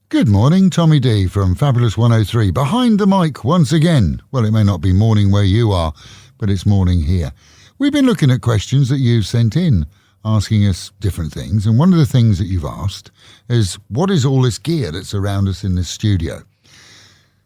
Good morning, Tommy D from Fabulous 103. Behind the mic once again. Well, it may not be morning where you are, but it's morning here. We've been looking at questions that you've sent in, asking us different things. And one of the things that you've asked is, what is all this gear that's around us in this studio?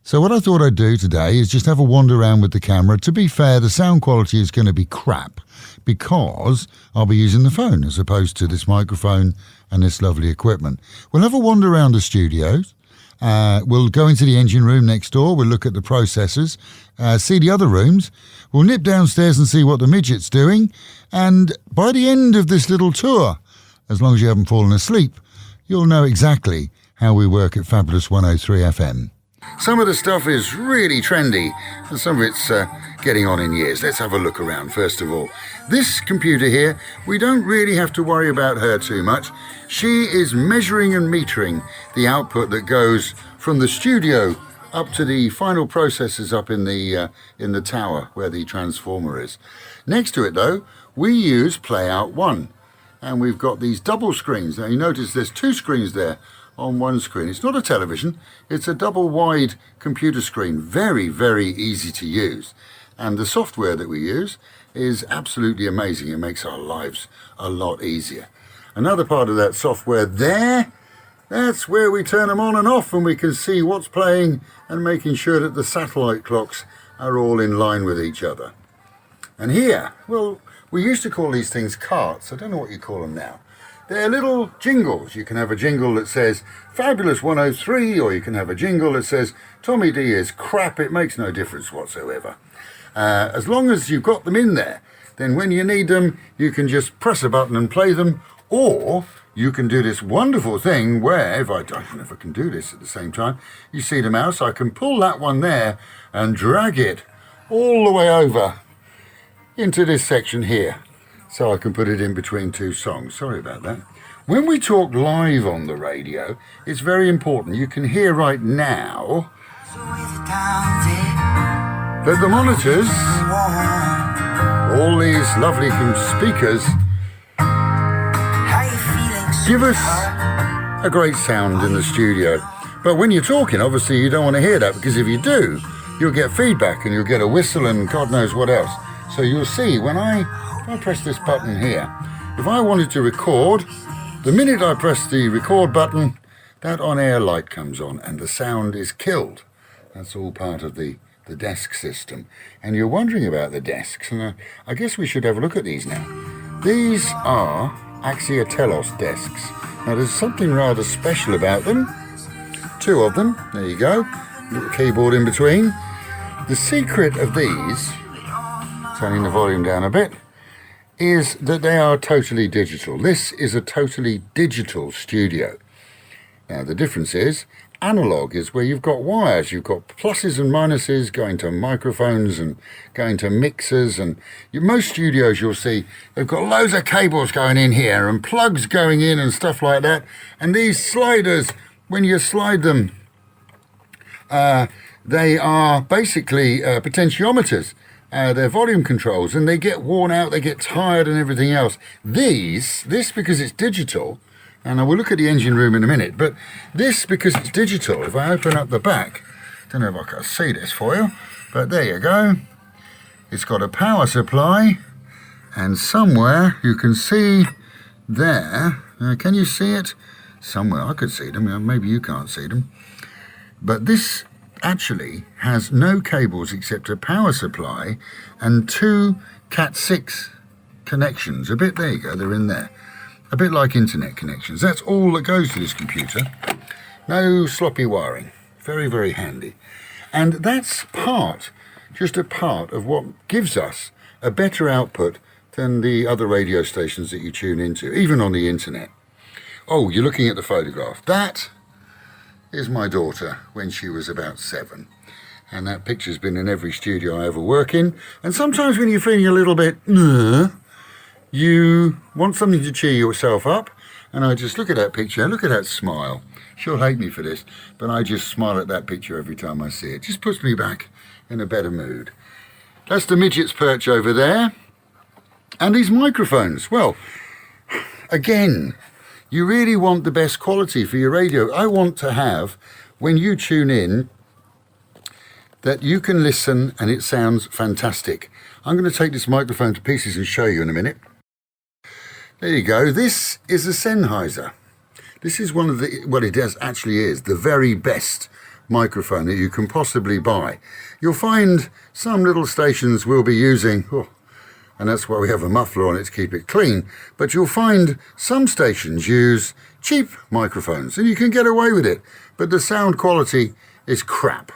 So what I thought I'd do today is just have a wander around with the camera. To be fair, the sound quality is going to be crap because I'll be using the phone as opposed to this microphone and this lovely equipment. We'll have a wander around the studios. We'll go into the engine room next door. We'll look at the processors, see the other rooms. We'll nip downstairs and see what the midget's doing. And by the end of this little tour, as long as you haven't fallen asleep, you'll know exactly how we work at Fabulous 103 FM. Some of the stuff is really trendy, and some of it's getting on in years. Let's have a look around first of all. This computer here, we don't really have to worry about her too much. She is measuring and metering the output that goes from the studio up to the final processors up in the tower where the transformer is. Next to it though, we use Playout 1, and we've got these double screens. Now you notice there's two screens there on one screen. It's not a television, it's a double wide computer screen. Very, very easy to use. And the software that we use is absolutely amazing. It makes our lives a lot easier. Another part of that software there, that's where we turn them on and off, and we can see what's playing and making sure that the satellite clocks are all in line with each other. And here, well, we used to call these things carts. I don't know what you call them now. They're little jingles. You can have a jingle that says Fabulous 103, or you can have a jingle that says Tommy D is crap. It makes no difference whatsoever. As long as you've got them in there, then when you need them, you can just press a button and play them, or you can do this wonderful thing where, if I don't know if I can do this at the same time, you see the mouse, I can pull that one there and drag it all the way over into this section here. So I can put it in between two songs. Sorry about that. When we talk live on the radio, it's very important. You can hear right now that the monitors, all these lovely speakers, give us a great sound in the studio. But when you're talking, obviously you don't want to hear that, because if you do, you'll get feedback and you'll get a whistle and God knows what else. So you'll see when I press this button here, if I wanted to record, the minute I press the record button, that on-air light comes on and the sound is killed. That's all part of the desk system. And you're wondering about the desks, and I guess we should have a look at these now. These are Axia Telos desks. Now there's something rather special about them. Two of them, there you go, little keyboard in between. The secret of these, turning the volume down a bit, is that they are totally digital. This is a totally digital studio. Now the difference is, analog is where you've got wires, you've got pluses and minuses going to microphones and going to mixers, and most studios you'll see they've got loads of cables going in here and plugs going in and stuff like that. And these sliders, when you slide them, they are basically potentiometers. They're volume controls, and they get worn out, they get tired and everything else. This because it's digital, and I will look at the engine room in a minute, but this because it's digital, if I open up the back, don't know if I can see this for you, but there you go. It's got a power supply, and somewhere you can see there, can you see it? Somewhere I could see them, maybe you can't see them, but this actually has no cables except a power supply and two Cat6 connections. There you go, they're in there. A bit like internet connections. That's all that goes to this computer. No sloppy wiring. Very, very handy. And that's just a part of what gives us a better output than the other radio stations that you tune into, even on the internet. Oh, you're looking at the photograph. That is my daughter when she was about 7, and that picture's been in every studio I ever work in. And sometimes when you're feeling a little bit you want something to cheer yourself up, and I just look at that picture, look at that smile. She'll hate me for this, but I just smile at that picture every time I see it. Just puts me back in a better mood. That's the midget's perch over there. And these microphones, well, again, You really want the best quality for your radio. I want to have, when you tune in, that you can listen and it sounds fantastic. I'm going to take this microphone to pieces and show you in a minute. There you go. This is a Sennheiser. This is one of the, well, it actually is the very best microphone that you can possibly buy. You'll find some little stations will be using, and that's why we have a muffler on it to keep it clean, but you'll find some stations use cheap microphones and you can get away with it, but the sound quality is crap.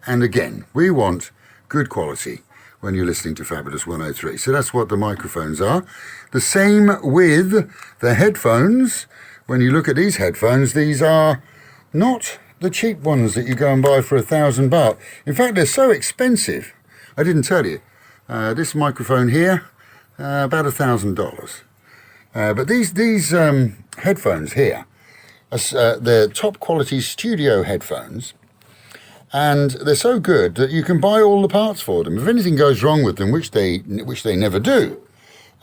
And again, we want good quality when you're listening to Fabulous 103. So that's what the microphones are. The same with the headphones. When you look at these headphones, these are not the cheap ones that you go and buy for $1,000. In fact, they're so expensive. I didn't tell you. This microphone here, about $1,000. But these headphones here, they're top quality studio headphones, and they're so good that you can buy all the parts for them. If anything goes wrong with them, which they never do,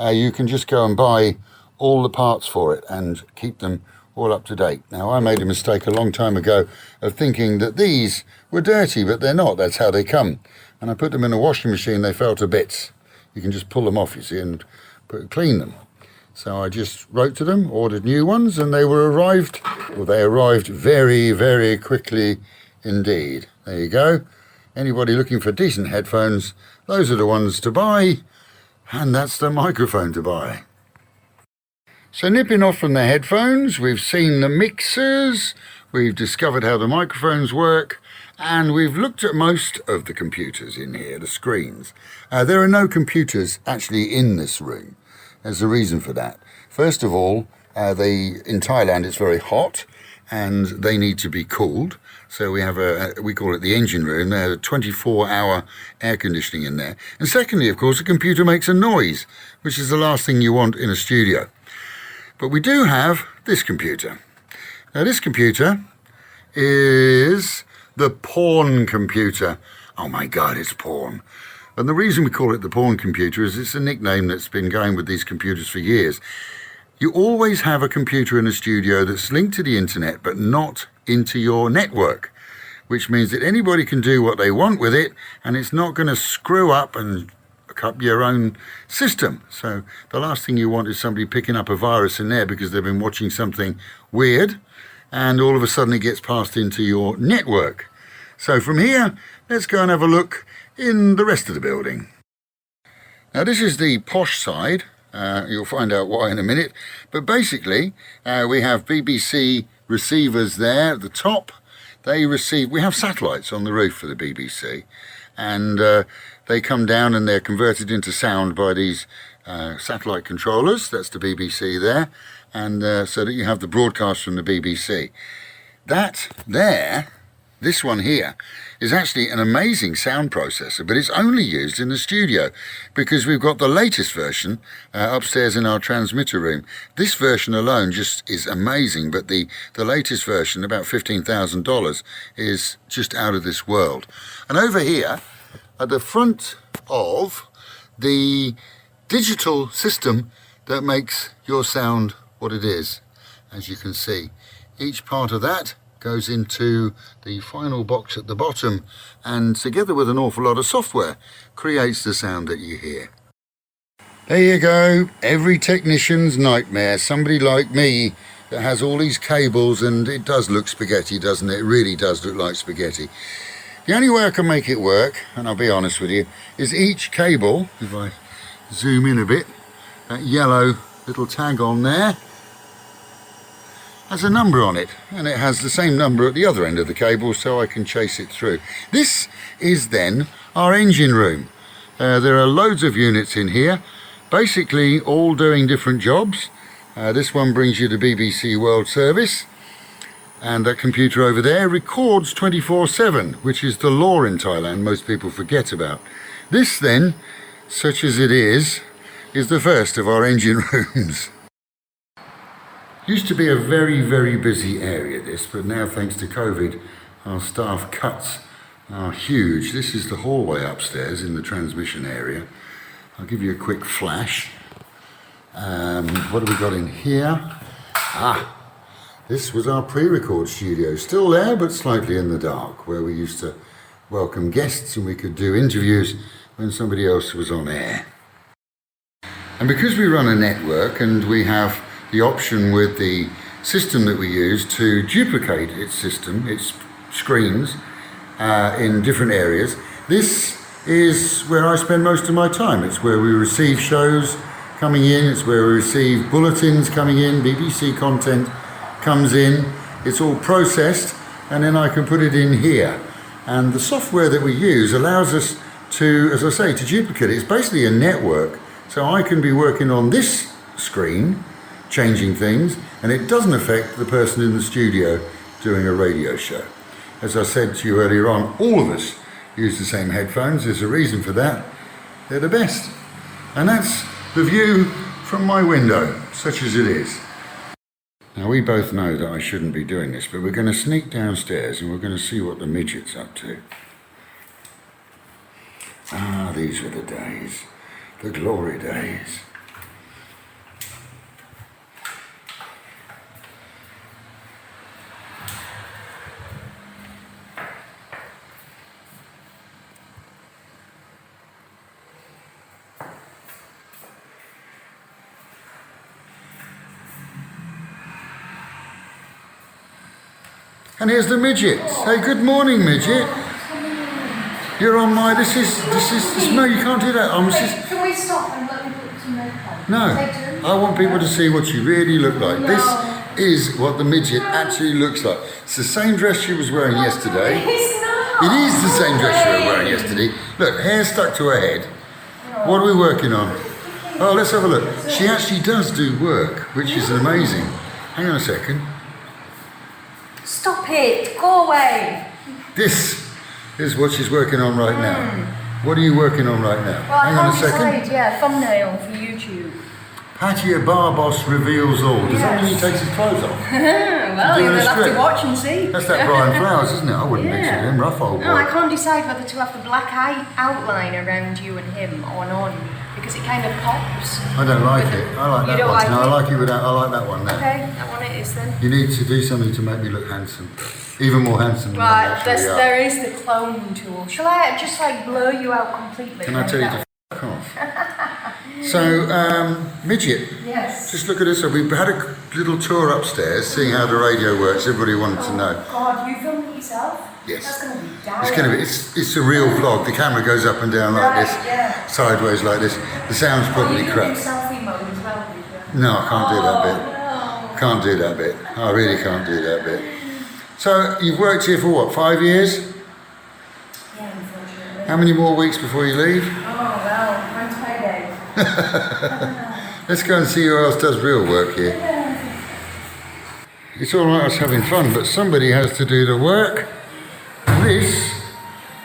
you can just go and buy all the parts for it and keep them all up to date. Now, I made a mistake a long time ago of thinking that these were dirty, but they're not. That's how they come. And I put them in a washing machine, they fell to bits. You can just pull them off, you see, and clean them. So I just wrote to them, ordered new ones, and they arrived very, very quickly indeed. There you go. Anybody looking for decent headphones, those are the ones to buy, and that's the microphone to buy. So nipping off from the headphones, we've seen the mixers, we've discovered how the microphones work, and we've looked at most of the computers in here, the screens. There are no computers actually in this room. There's a reason for that. First of all, in Thailand it's very hot and they need to be cooled. So we have we call it the engine room. They have a 24-hour air conditioning in there. And secondly, of course, a computer makes a noise, which is the last thing you want in a studio. But we do have this computer. Now this computer is the porn computer. Oh my God, it's porn. And the reason we call it the porn computer is it's a nickname that's been going with these computers for years. You always have a computer in a studio that's linked to the internet but not into your network, which means that anybody can do what they want with it and it's not going to screw up and up your own system. So the last thing you want is somebody picking up a virus in there because they've been watching something weird and all of a sudden it gets passed into your network. So from here, let's go and have a look in the rest of the building. Now this is the posh side. You'll find out why in a minute. But basically, we have BBC receivers there at the top. We have satellites on the roof for the BBC. And they come down and they're converted into sound by these satellite controllers. That's the BBC there. And so that you have the broadcast from the BBC. That there, this one here, is actually an amazing sound processor, but it's only used in the studio because we've got the latest version upstairs in our transmitter room. This version alone just is amazing, but the latest version, about $15,000, is just out of this world. And over here, at the front of the digital system that makes your sound what it is, as you can see, each part of that goes into the final box at the bottom and together with an awful lot of software creates the sound that you hear. There you go, every technician's nightmare, somebody like me that has all these cables, and it does look spaghetti, doesn't it? It really does look like spaghetti. The only way I can make it work, and I'll be honest with you, is each cable, if I zoom in a bit, that yellow little tag on there, has a number on it, and it has the same number at the other end of the cable so I can chase it through. This is then our engine room. There are loads of units in here, basically all doing different jobs. This one brings you the BBC World Service, and that computer over there records 24/7, which is the law in Thailand most people forget about. This then, such as it is the first of our engine rooms. Used to be a very, very busy area, this, but now thanks to COVID, our staff cuts are huge. This is the hallway upstairs in the transmission area. I'll give you a quick flash. What have we got in here? Aha! This was our pre-record studio, still there but slightly in the dark, where we used to welcome guests and we could do interviews when somebody else was on air. And because we run a network and we have the option with the system that we use to duplicate its system, its screens, in different areas, this is where I spend most of my time. It's where we receive shows coming in, it's where we receive bulletins coming in, BBC content comes in, it's all processed, and then I can put it in here. And the software that we use allows us to, as I say, to duplicate it. It's basically a network, so I can be working on this screen, changing things, and it doesn't affect the person in the studio doing a radio show. As I said to you earlier on, all of us use the same headphones. There's a reason for that. They're the best. And that's the view from my window, such as it is. Now, we both know that I shouldn't be doing this, but we're going to sneak downstairs and we're going to see what the midget's up to. Ah, these were the days, the glory days. And here's the midget. Say good morning, midget. You're on my. This is. No, you can't do that. Can we stop and let me put some makeup on? No, I want people to see what you really look like. No. This is what the midget actually looks like. It's the same dress she was wearing yesterday. It's not. It is the same dress she was wearing yesterday. Look, hair stuck to her head. What are we working on? Oh, let's have a look. She actually does do work, which is amazing. Hang on a second. Stop it! Go away! This is what she's working on right now. What are you working on right now? Well, Hang on a second. Yeah, thumbnail for YouTube. Pattaya bar boss reveals all. Does that mean he takes his clothes off? Well, you'll have to watch and see. That's that Brian Flowers, isn't it? I wouldn't mix with him, rough old boy. No, I can't decide whether to have the black outline around you and him or not, because it kind of pops. I don't like it. I like that one. Like no, I like it without. I like that one there. Okay, that one it is then. You need to do something to make me look handsome, even more handsome than I Right, actually are. there is the clone tool. Shall I just like blur you out completely? Can I tell you to f*** off? So, midget. Yes. Just look at this. We've had a little tour upstairs, seeing how the radio works. Everybody wanted to know. God, you filmed it yourself? Yes. That's going to be dire. It's going to be. It's a real vlog. The camera goes up and down like this, sideways like this. The sound's probably crap. You can do selfie mode as well, do you? No, I can't do that bit. No. Can't do that bit. I really can't do that bit. So you've worked here for what? 5 years? Yeah, unfortunately. How many more weeks before you leave? Oh well, when's payday? Let's go and see who else does real work here. It's all right us having fun, but somebody has to do the work. This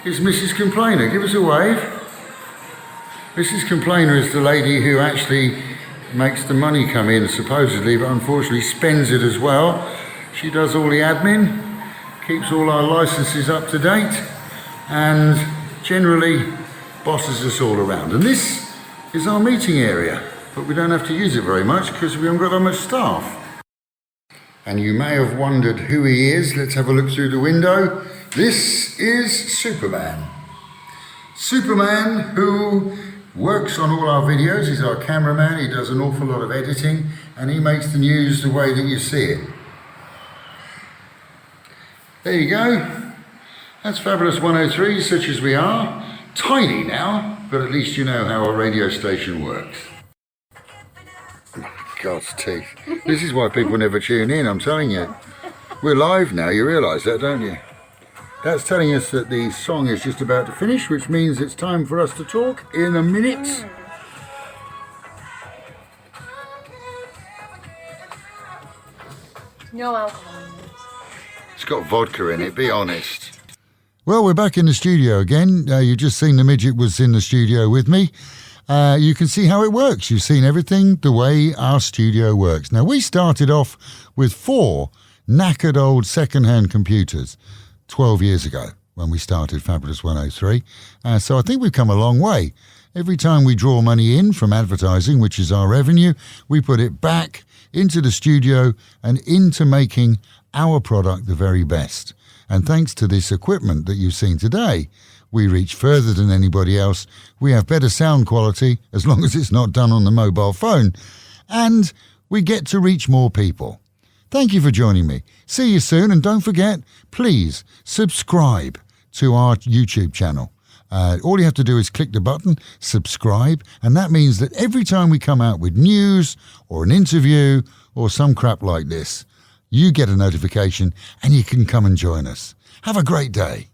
is Mrs. Complainer. Give us a wave. Mrs. Complainer is the lady who actually makes the money come in, supposedly, but unfortunately spends it as well. She does all the admin, keeps all our licenses up to date, and generally bosses us all around. And this is our meeting area, but we don't have to use it very much because we haven't got that much staff. And you may have wondered who he is. Let's have a look through the window. This is Superman. Superman, who works on all our videos. He's our cameraman. He does an awful lot of editing, and he makes the news the way that you see it. There you go. That's Fabulous 103, such as we are. Tiny now, but at least you know how a radio station works. God's teeth. This is why people never tune in, I'm telling you. We're live now, you realise that, don't you? That's telling us that the song is just about to finish, which means it's time for us to talk in a minute. No alcohol in this. It's got vodka in it, be honest. Well, we're back in the studio again. You've just seen the midget was in the studio with me. You can see how it works. You've seen everything the way our studio works. Now, we started off with 4 knackered old second-hand computers 12 years ago when we started Fabulous 103. So I think we've come a long way. Every time we draw money in from advertising, which is our revenue, we put it back into the studio and into making our product the very best. And thanks to this equipment that you've seen today, we reach further than anybody else. We have better sound quality, as long as it's not done on the mobile phone. And we get to reach more people. Thank you for joining me. See you soon. And don't forget, please subscribe to our YouTube channel. All you have to do is click the button, subscribe, and that means that every time we come out with news or an interview or some crap like this, you get a notification and you can come and join us. Have a great day.